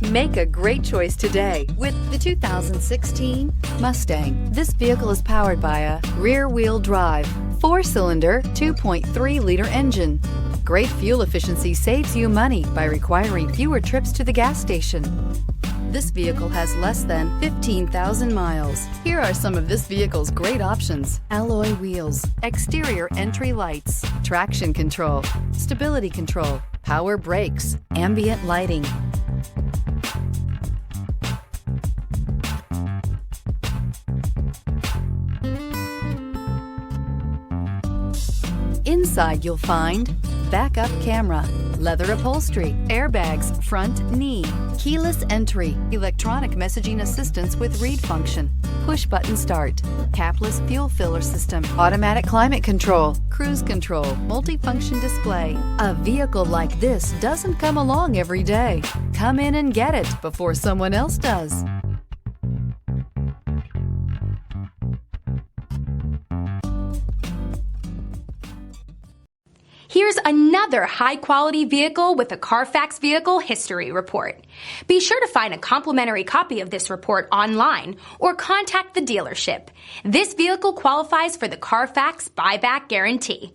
Make a great choice today with the 2016 Mustang. This vehicle is powered by a rear-wheel drive, 4-cylinder, 2.3-liter engine. Great fuel efficiency saves you money by requiring fewer trips to the gas station. This vehicle has less than 15,000 miles. Here are some of this vehicle's great options: alloy wheels, exterior entry lights, traction control, stability control, power brakes, ambient lighting. Inside you'll find backup camera, leather upholstery, airbags, front knee, keyless entry, electronic messaging assistance with read function, push button start, capless fuel filler system, automatic climate control, cruise control, multifunction display. A vehicle like this doesn't come along every day. Come in and get it before someone else does. Here's another high-quality vehicle with a Carfax Vehicle History Report. Be sure to find a complimentary copy of this report online or contact the dealership. This vehicle qualifies for the Carfax Buyback Guarantee.